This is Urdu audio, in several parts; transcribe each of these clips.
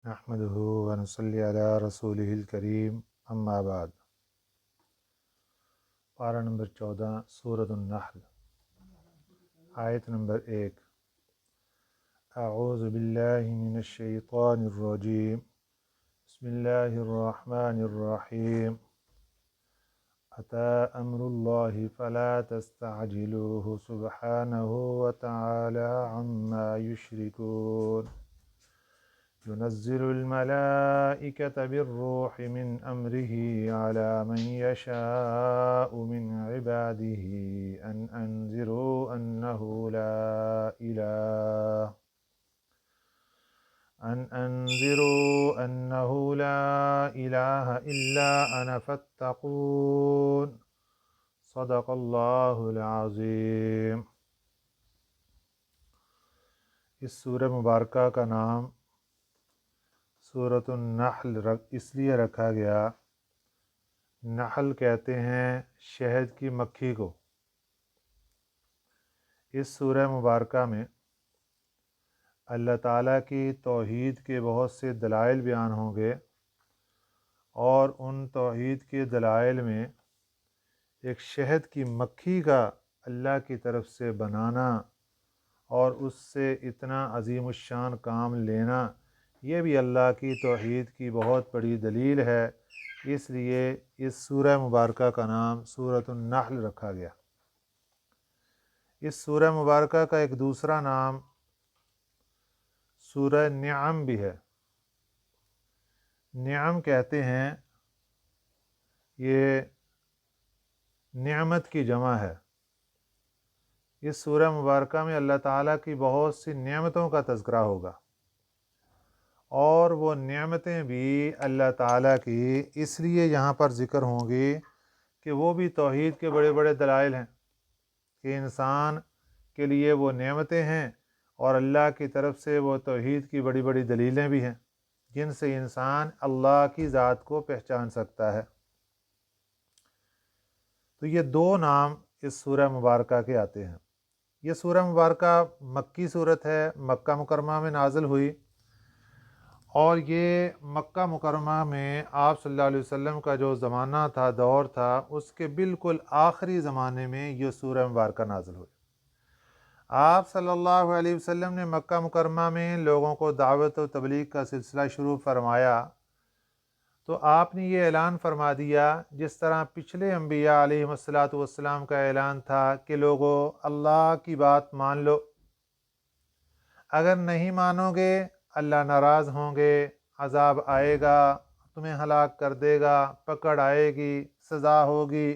نحمدہ ونصلی علی رسولہ الکریم اما بعد۔ پارہ نمبر 14 سورۃ النحل، آیت نمبر 1۔ اعوذ باللہ من الشیطان الرجیم، بسم اللہ الرحمن الرحیم۔ اتی امر اللہ فلا تستعجلوہ سبحانہ وتعالی عما یشرکون۔ ينزل الملائكة بالروح من أمره على من يشاء من عباده أن أنذروا أنه لا إله إلا أنا فاتقون۔ صدق اللہ العظیم۔ اس سورہ مبارکہ کا نام سورۃ النحل اس لیے رکھا گیا، نحل کہتے ہیں شہد کی مکھی کو۔ اس سورہ مبارکہ میں اللہ تعالیٰ کی توحید کے بہت سے دلائل بیان ہوں گے، اور ان توحید کے دلائل میں ایک شہد کی مکھی کا اللہ کی طرف سے بنانا اور اس سے اتنا عظیم الشان کام لینا، یہ بھی اللہ کی توحید کی بہت بڑی دلیل ہے۔ اس لیے اس سورہ مبارکہ کا نام سورۃ النحل رکھا گیا۔ اس سورہ مبارکہ کا ایک دوسرا نام سورہ نعم بھی ہے۔ نعم کہتے ہیں، یہ نعمت کی جمع ہے۔ اس سورہ مبارکہ میں اللہ تعالیٰ کی بہت سی نعمتوں کا تذکرہ ہوگا، اور وہ نعمتیں بھی اللہ تعالیٰ کی اس لیے یہاں پر ذکر ہوں گی کہ وہ بھی توحید کے بڑے بڑے دلائل ہیں، کہ انسان کے لیے وہ نعمتیں ہیں، اور اللہ کی طرف سے وہ توحید کی بڑی بڑی دلیلیں بھی ہیں، جن سے انسان اللہ کی ذات کو پہچان سکتا ہے۔ تو یہ دو نام اس سورہ مبارکہ کے آتے ہیں۔ یہ سورہ مبارکہ مکی صورت ہے، مکہ مکرمہ میں نازل ہوئی، اور یہ مکہ مکرمہ میں آپ صلی اللہ علیہ وسلم کا جو زمانہ تھا، دور تھا، اس کے بالکل آخری زمانے میں یہ سورہ مبارکہ نازل ہوئی۔ آپ صلی اللہ علیہ وسلم نے مکہ مکرمہ میں لوگوں کو دعوت و تبلیغ کا سلسلہ شروع فرمایا، تو آپ نے یہ اعلان فرما دیا، جس طرح پچھلے انبیاء علیہ السلام کا اعلان تھا کہ لوگو اللہ کی بات مان لو، اگر نہیں مانو گے اللہ ناراض ہوں گے، عذاب آئے گا، تمہیں ہلاک کر دے گا، پکڑ آئے گی، سزا ہوگی۔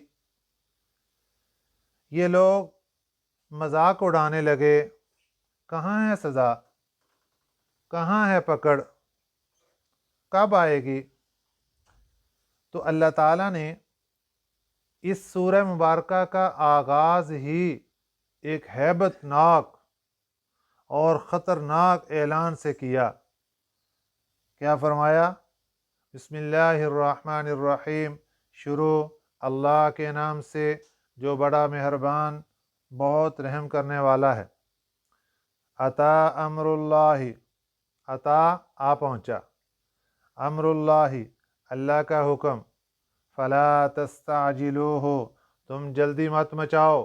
یہ لوگ مذاق اڑانے لگے، کہاں ہے سزا، کہاں ہے پکڑ، کب آئے گی؟ تو اللہ تعالیٰ نے اس سورہ مبارکہ کا آغاز ہی ایک ہیبت ناک اور خطرناک اعلان سے کیا۔ کیا فرمایا؟ بسم اللہ الرحمن الرحیم، شروع اللہ کے نام سے جو بڑا مہربان بہت رحم کرنے والا ہے۔ اتی امر اللہ، اتی آ پہنچا، امر اللہ اللہ کا حکم، فلا تستعجلوہ تم جلدی مت مچاؤ۔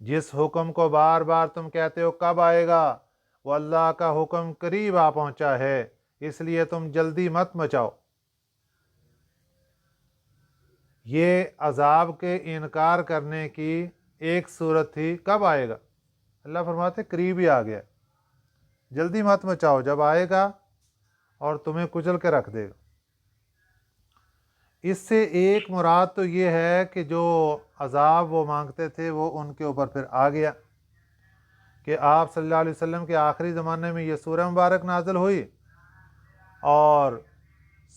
جس حکم کو بار بار تم کہتے ہو کب آئے گا، وہ اللہ کا حکم قریب آ پہنچا ہے، اس لیے تم جلدی مت مچاؤ۔ یہ عذاب کے انکار کرنے کی ایک صورت تھی، کب آئے گا؟ اللہ فرماتے قریب ہی آ گیا، جلدی مت مچاؤ، جب آئے گا اور تمہیں کچل کے رکھ دے گا۔ اس سے ایک مراد تو یہ ہے کہ جو عذاب وہ مانگتے تھے وہ ان کے اوپر پھر آ گیا، کہ آپ صلی اللہ علیہ وسلم کے آخری زمانے میں یہ سورہ مبارک نازل ہوئی، اور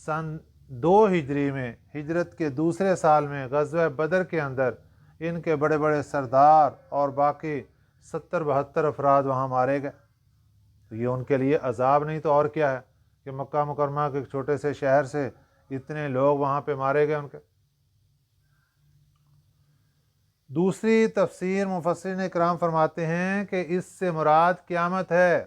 سن 2 ہجری میں، ہجرت کے دوسرے سال میں، غزوہ بدر کے اندر ان کے بڑے بڑے سردار اور باقی 70-72 افراد وہاں مارے گئے۔ تو یہ ان کے لیے عذاب نہیں تو اور کیا ہے، کہ مکہ مکرمہ کے چھوٹے سے شہر سے اتنے لوگ وہاں پہ مارے گئے ان کے۔ دوسری تفسیر مفسرین اکرام فرماتے ہیں کہ اس سے مراد قیامت ہے۔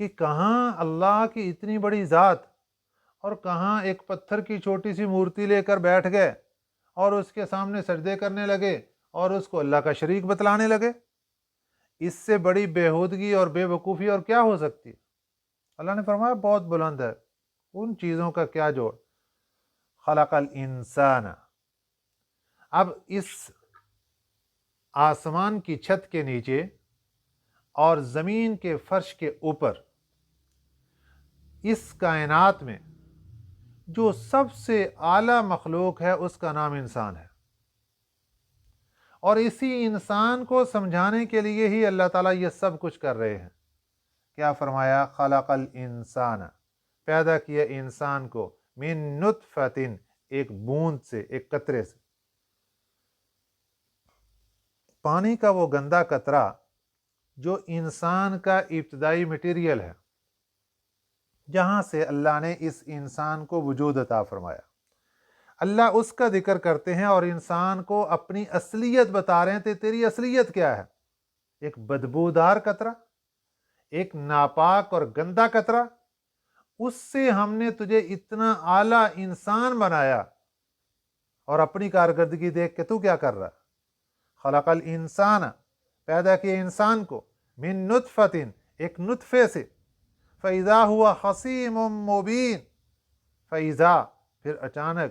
کہ کہاں اللہ کی اتنی بڑی ذات اور کہاں ایک پتھر کی چھوٹی سی مورتی لے کر بیٹھ گئے اور اس کے سامنے سجدے کرنے لگے اور اس کو اللہ کا شریک بتلانے لگے۔ اس سے بڑی بےہودگی اور بے وقوفی اور کیا ہو سکتی ہے؟ اللہ نے فرمایا بہت بلند ہے ان چیزوں کا کیا جوڑ۔ خلق الانسان، اب اس آسمان کی چھت کے نیچے اور زمین کے فرش کے اوپر اس کائنات میں جو سب سے اعلیٰ مخلوق ہے اس کا نام انسان ہے، اور اسی انسان کو سمجھانے کے لیے ہی اللہ تعالیٰ یہ سب کچھ کر رہے ہیں۔ کیا فرمایا؟ خلق الانسان، پیدا کیا انسان کو، من نطفۃ، ایک بوند سے، ایک قطرے سے، پانی کا وہ گندا قطرہ جو انسان کا ابتدائی مٹیریل ہے، جہاں سے اللہ نے اس انسان کو وجود عطا فرمایا۔ اللہ اس کا ذکر کرتے ہیں اور انسان کو اپنی اصلیت بتا رہے ہیں کہ تیری اصلیت کیا ہے۔ ایک بدبودار قطرہ، ایک ناپاک اور گندا قطرہ، اس سے ہم نے تجھے اتنا اعلیٰ انسان بنایا، اور اپنی کارکردگی دیکھ کے تو کیا کر رہا ہے؟ خلق الانسان، پیدا کیا انسان کو، من نطفۃ، ایک نطفے سے، فَإِذَا هُوَ خَصِيمٌ مُّبِينٌ، فَإِذَا، پھر اچانک،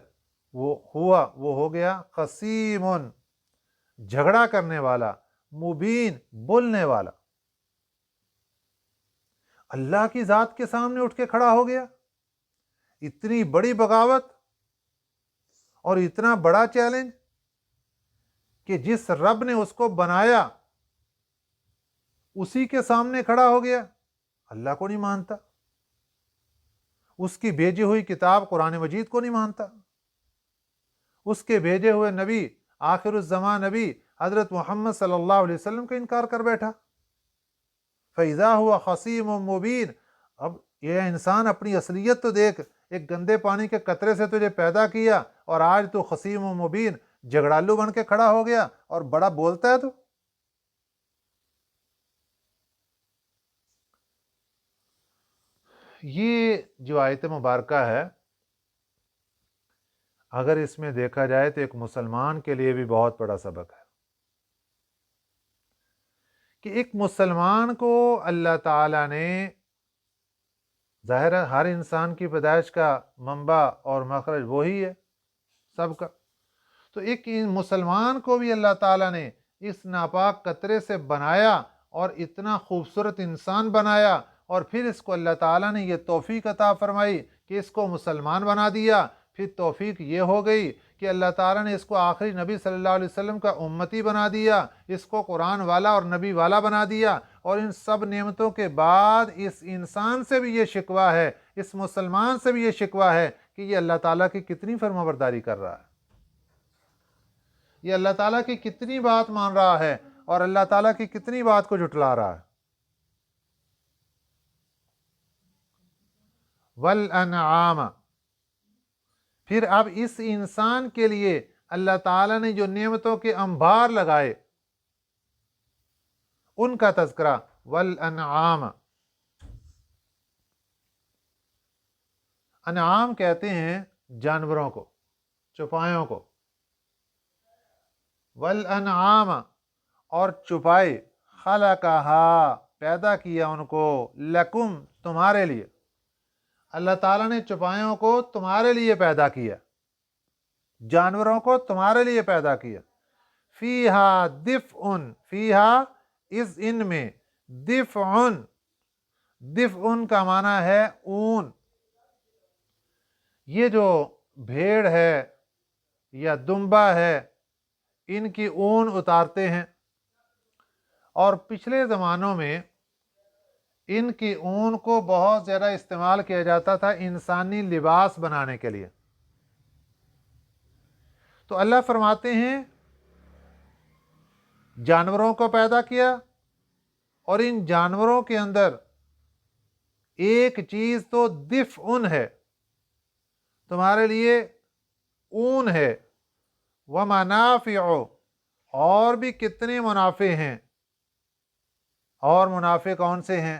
وہ ہو گیا خصیم، جھگڑا کرنے والا، مبین، بولنے والا۔ اللہ کی ذات کے سامنے اٹھ کے کھڑا ہو گیا۔ اتنی بڑی بغاوت اور اتنا بڑا چیلنج کہ جس رب نے اس کو بنایا اسی کے سامنے کھڑا ہو گیا، اللہ کو نہیں مانتا، اس کی بھیجی ہوئی کتاب قرآن مجید کو نہیں مانتا، اس کے بھیجے ہوئے نبی، آخر الزمان نبی حضرت محمد صلی اللہ علیہ وسلم کا انکار کر بیٹھا۔ فَإِذَا هُوَ خَصِيمٌ مُّبِينٌ، اب یہ انسان اپنی اصلیت تو دیکھ، ایک گندے پانی کے قطرے سے تجھے پیدا کیا اور آج تو خصیم و مبین، جھگڑالو بن کے کھڑا ہو گیا اور بڑا بولتا ہے تو۔ یہ جو آیت مبارکہ ہے، اگر اس میں دیکھا جائے تو ایک مسلمان کے لیے بھی بہت بڑا سبق ہے کہ ایک مسلمان کو اللہ تعالیٰ نے، ظاہر ہے ہر انسان کی پیدائش کا منبع اور مخرج وہی ہے سب کا، تو ایک مسلمان کو بھی اللہ تعالیٰ نے اس ناپاک قطرے سے بنایا اور اتنا خوبصورت انسان بنایا، اور پھر اس کو اللہ تعالیٰ نے یہ توفیق عطا فرمائی کہ اس کو مسلمان بنا دیا۔ پھر توفیق یہ ہو گئی کہ اللہ تعالیٰ نے اس کو آخری نبی صلی اللہ علیہ وسلم کا امتی بنا دیا، اس کو قرآن والا اور نبی والا بنا دیا، اور ان سب نعمتوں کے بعد اس انسان سے بھی یہ شکوہ ہے، اس مسلمان سے بھی یہ شکوہ ہے کہ یہ اللہ تعالیٰ کی کتنی فرمانبرداری کر رہا ہے، یہ اللہ تعالیٰ کی کتنی بات مان رہا ہے اور اللہ تعالیٰ کی کتنی بات کو جھٹلا رہا ہے۔ والانعام، پھر اب اس انسان کے لیے اللہ تعالیٰ نے جو نعمتوں کے انبار لگائے ان کا تذکرہ۔ والانعام، انعام کہتے ہیں جانوروں کو، چوپایوں کو۔ والانعام، اور چوپائے، خلقہا، پیدا کیا ان کو، لکم، تمہارے لیے۔ اللہ تعالیٰ نے چوپایوں کو تمہارے لیے پیدا کیا، جانوروں کو تمہارے لیے پیدا کیا۔ فیہا دفء، فیہا، اس ان میں، دفء، دفء کا معنی ہے اون۔ یہ جو بھیڑ ہے یا دمبا ہے، ان کی اون اتارتے ہیں، اور پچھلے زمانوں میں ان کی اون کو بہت زیادہ استعمال کیا جاتا تھا انسانی لباس بنانے کے لیے۔ تو اللہ فرماتے ہیں جانوروں کو پیدا کیا، اور ان جانوروں کے اندر ایک چیز تو دفء ہے، تمہارے لیے اون ہے، ومنافع، اور بھی کتنے منافع ہیں، اور منافع کون سے ہیں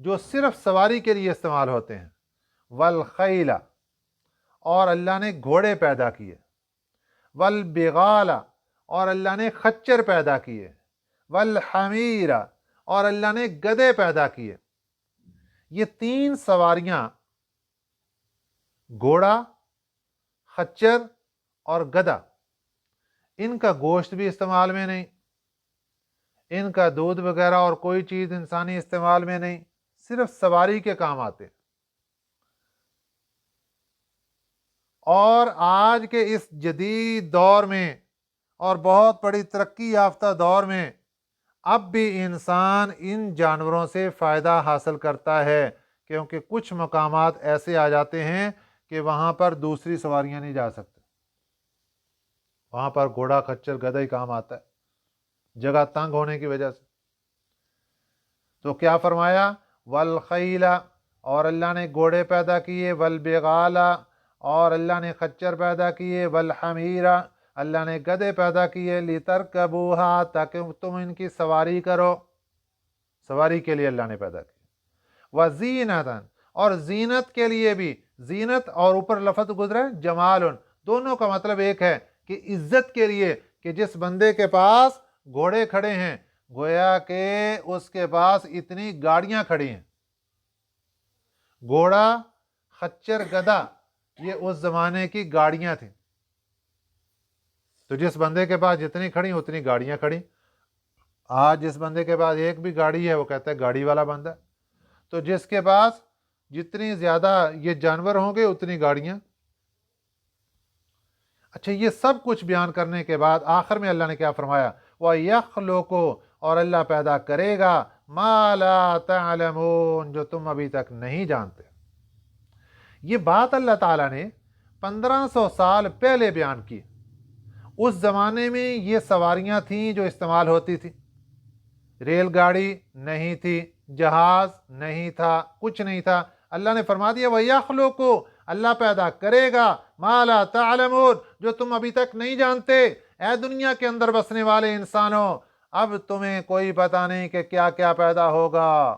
جو صرف سواری کے لیے استعمال ہوتے ہیں، والخیل، اور اللہ نے گھوڑے پیدا کیے، والبغال، اور اللہ نے خچر پیدا کیے، والحمیر، اور اللہ نے گدھے پیدا کیے۔ یہ تین سواریاں، گھوڑا، خچر اور گدھا، ان کا گوشت بھی استعمال میں نہیں، ان کا دودھ وغیرہ اور کوئی چیز انسانی استعمال میں نہیں، صرف سواری کے کام آتے ہیں۔ اور آج کے اس جدید دور میں اور بہت بڑی ترقی یافتہ دور میں اب بھی انسان ان جانوروں سے فائدہ حاصل کرتا ہے، کیونکہ کچھ مقامات ایسے آ جاتے ہیں کہ وہاں پر دوسری سواریاں نہیں جا سکتے، وہاں پر گھوڑا، خچر، گدھا ہی کام آتا ہے، جگہ تنگ ہونے کی وجہ سے۔ تو کیا فرمایا؟ والخیل، اور اللہ نے گھوڑے پیدا کیے، والبغال، اور اللہ نے خچر پیدا کیے، والحمیر، اللہ نے گدھے پیدا کیے، لترکبوہا، تاکہ تم ان کی سواری کرو، سواری کے لیے اللہ نے پیدا کی، وزینتاً، اور زینت کے لیے بھی، زینت اور اوپر لفظ گزرا ہے جمال، دونوں کا مطلب ایک ہے کہ عزت کے لیے، کہ جس بندے کے پاس گھوڑے کھڑے ہیں گویا کہ اس کے پاس اتنی گاڑیاں کھڑی ہیں۔ گھوڑا، خچر، گدھا، یہ اس زمانے کی گاڑیاں تھیں، تو جس بندے کے پاس جتنی کھڑی اتنی گاڑیاں کھڑی۔ آج جس بندے کے پاس ایک بھی گاڑی ہے وہ کہتا ہے گاڑی والا بندہ، تو جس کے پاس جتنی زیادہ یہ جانور ہوں گے اتنی گاڑیاں۔ اچھا، یہ سب کچھ بیان کرنے کے بعد آخر میں اللہ نے کیا فرمایا؟ وَيَخْلُقُ، اور اللہ پیدا کرے گا، مَا لَا تَعْلَمُونَ، جو تم ابھی تک نہیں جانتے۔ یہ بات اللہ تعالیٰ نے 1500 سال پہلے بیان کی۔ اس زمانے میں یہ سواریاں تھیں جو استعمال ہوتی تھی، ریل گاڑی نہیں تھی، جہاز نہیں تھا، کچھ نہیں تھا۔ اللہ نے فرما دیا وَيَخْلُقُ، اللہ پیدا کرے گا، مَا لَا تَعْلَمُونَ، جو تم ابھی تک نہیں جانتے۔ اے دنیا کے اندر بسنے والے انسانوں، اب تمہیں کوئی پتہ نہیں کہ کیا کیا پیدا ہوگا،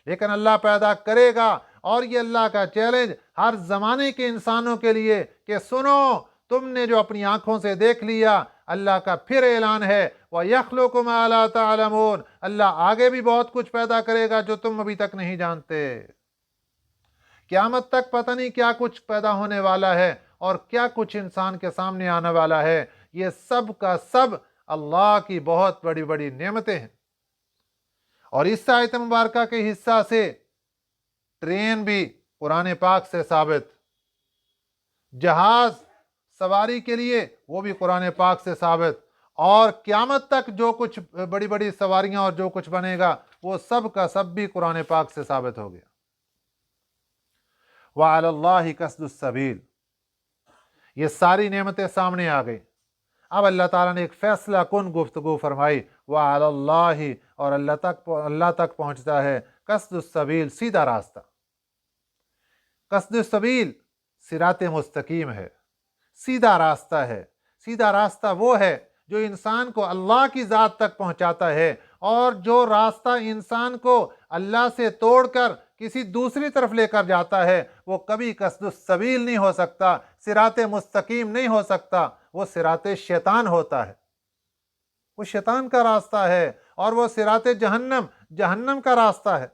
لیکن اللہ پیدا کرے گا۔ اور یہ اللہ کا چیلنج ہر زمانے کے انسانوں کے لیے کہ سنو، تم نے جو اپنی آنکھوں سے دیکھ لیا، اللہ کا پھر اعلان ہے وَيَخْلُقُ مَا لَا تَعْلَمُونَ، اللہ آگے بھی بہت کچھ پیدا کرے گا جو تم ابھی تک نہیں جانتے۔ قیامت تک پتہ نہیں کیا کچھ پیدا ہونے والا ہے اور کیا کچھ انسان کے سامنے آنے والا ہے، یہ سب کا سب اللہ کی بہت بڑی بڑی نعمتیں ہیں۔ اور اس آیت مبارکہ کے حصہ سے ٹرین بھی قرآن پاک سے ثابت، جہاز سواری کے لیے وہ بھی قرآن پاک سے ثابت، اور قیامت تک جو کچھ بڑی بڑی سواریاں اور جو کچھ بنے گا وہ سب کا سب بھی قرآن پاک سے ثابت ہو گیا۔ وَعَلَى اللَّهِ قَصْدُ السَّبِيلِ، یہ ساری نعمتیں سامنے آ گئی۔ اب اللہ تعالیٰ نے ایک فیصلہ کن گفتگو فرمائی، وَعَلَى اللَّهِ، اور اللہ تک پہنچتا ہے قصد السبیل، سیدھا راستہ۔ قصد السبیل صراط مستقیم ہے، سیدھا راستہ ہے۔ سیدھا راستہ وہ ہے جو انسان کو اللہ کی ذات تک پہنچاتا ہے، اور جو راستہ انسان کو اللہ سے توڑ کر کسی دوسری طرف لے کر جاتا ہے وہ کبھی قصد السبیل نہیں ہو سکتا، صراط مستقیم نہیں ہو سکتا، وہ صراط شیطان ہوتا ہے، وہ شیطان کا راستہ ہے، اور وہ صراط جہنم کا راستہ ہے۔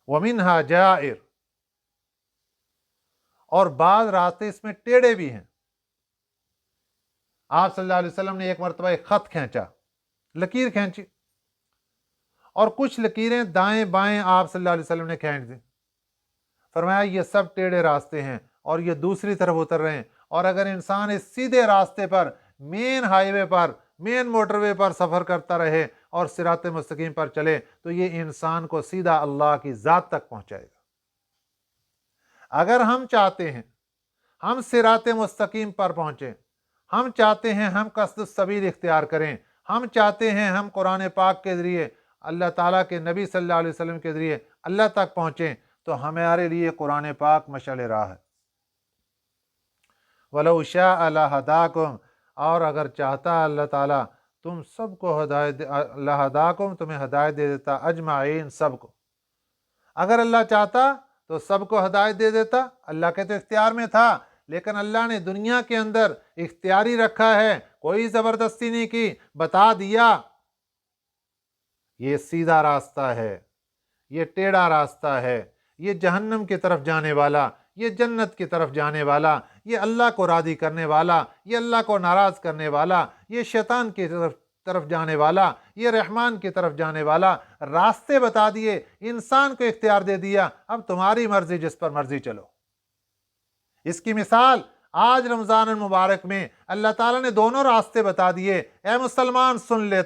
وَمِنْهَا جَائِرٌ، اور بعض راستے اس میں ٹیڑھے بھی ہیں۔ آپ صلی اللہ علیہ وسلم نے ایک مرتبہ ایک خط کھینچا، لکیر کھینچی، اور کچھ لکیریں دائیں بائیں آپ صلی اللہ علیہ وسلم نے کھینچ دیں۔ فرمایا یہ سب ٹیڑھے راستے ہیں اور یہ دوسری طرف اتر رہے ہیں، اور اگر انسان اس سیدھے راستے پر، مین ہائی وے پر، مین موٹر وے پر سفر کرتا رہے اور صراط مستقیم پر چلے تو یہ انسان کو سیدھا اللہ کی ذات تک پہنچائے گا۔ اگر ہم چاہتے ہیں ہم صراط مستقیم پر پہنچیں، ہم چاہتے ہیں ہم قصد السبیل اختیار کریں، ہم چاہتے ہیں ہم قرآن پاک کے ذریعے، اللہ تعالیٰ کے نبی صلی اللہ علیہ وسلم کے ذریعے اللہ تک پہنچیں، تو ہمارے لیے قرآن پاک مشعل راہ ہے۔ وَلَوْ شَاءَ لَهَدَاكُمْ، اور اگر چاہتا اللہ تعالیٰ تم سب کو ہدایت اللہ ہداکم تمہیں ہدایت دے دیتا اجمعین سب کو۔ اگر اللہ چاہتا تو سب کو ہدایت دے دیتا، اللہ کے تو اختیار میں تھا، لیکن اللہ نے دنیا کے اندر اختیاری رکھا ہے، کوئی زبردستی نہیں کی، بتا دیا یہ سیدھا راستہ ہے، یہ ٹیڑھا راستہ ہے، یہ جہنم کی طرف جانے والا، یہ جنت کی طرف جانے والا، یہ اللہ کو راضی کرنے والا، یہ اللہ کو ناراض کرنے والا، یہ شیطان کی طرف جانے والا، یہ رحمان کی طرف جانے والا، راستے بتا دیے، انسان کو اختیار دے دیا، اب تمہاری مرضی، جس پر مرضی چلو۔ اس کی مثال آج رمضان المبارک میں اللہ تعالیٰ نے دونوں راستے بتا دیے۔ اے مسلمان سن لے،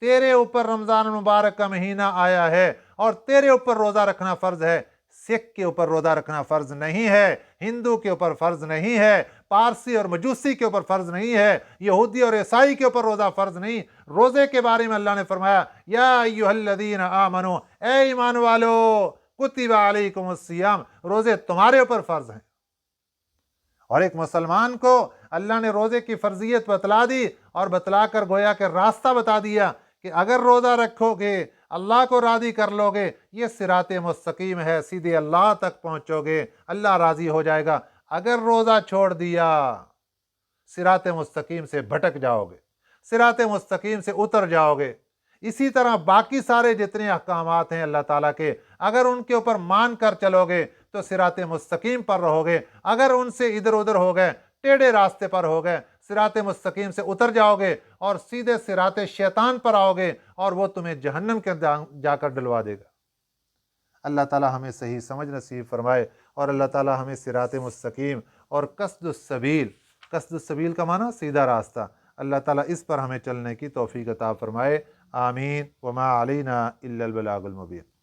تیرے اوپر رمضان المبارک کا مہینہ آیا ہے اور تیرے اوپر روزہ رکھنا فرض ہے، سکھ کے اوپر روزہ رکھنا فرض نہیں ہے، ہندو کے اوپر فرض نہیں ہے، پارسی اور مجوسی کے اوپر فرض نہیں ہے، یہودی اور عیسائی کے اوپر روزہ فرض نہیں۔ روزے کے بارے میں اللہ نے فرمایا یا ایھا الذین آمنو، اے ایمان والو، کتب علیکم الصیام، روزے تمہارے اوپر فرض ہیں۔ اور ایک مسلمان کو اللہ نے روزے کی فرضیت بتلا دی اور بتلا کر گویا کہ راستہ بتا دیا کہ اگر روزہ رکھو گے، اللہ کو راضی کر لو گے، یہ صراط مستقیم ہے، سیدھے اللہ تک پہنچو گے، اللہ راضی ہو جائے گا۔ اگر روزہ چھوڑ دیا، صراط مستقیم سے بھٹک جاؤ گے، صراط مستقیم سے اتر جاؤ گے۔ اسی طرح باقی سارے جتنے احکامات ہیں اللہ تعالیٰ کے، اگر ان کے اوپر مان کر چلو گے تو صراط مستقیم پر رہو گے، اگر ان سے ادھر ادھر ہو گئے، ٹیڑھے راستے پر ہو گئے، صراط مستقیم سے اتر جاؤ گے اور سیدھے صراط شیطان پر آؤ گے اور وہ تمہیں جہنم کے جا کر ڈلوا دے گا۔ اللہ تعالیٰ ہمیں صحیح سمجھ نصیب فرمائے اور اللہ تعالیٰ ہمیں صراط مستقیم اور قصد السبیل کا معنی سیدھا راستہ، اللہ تعالیٰ اس پر ہمیں چلنے کی توفیق عطا فرمائے۔ آمین۔ وما علینا الا البلاغ المبین۔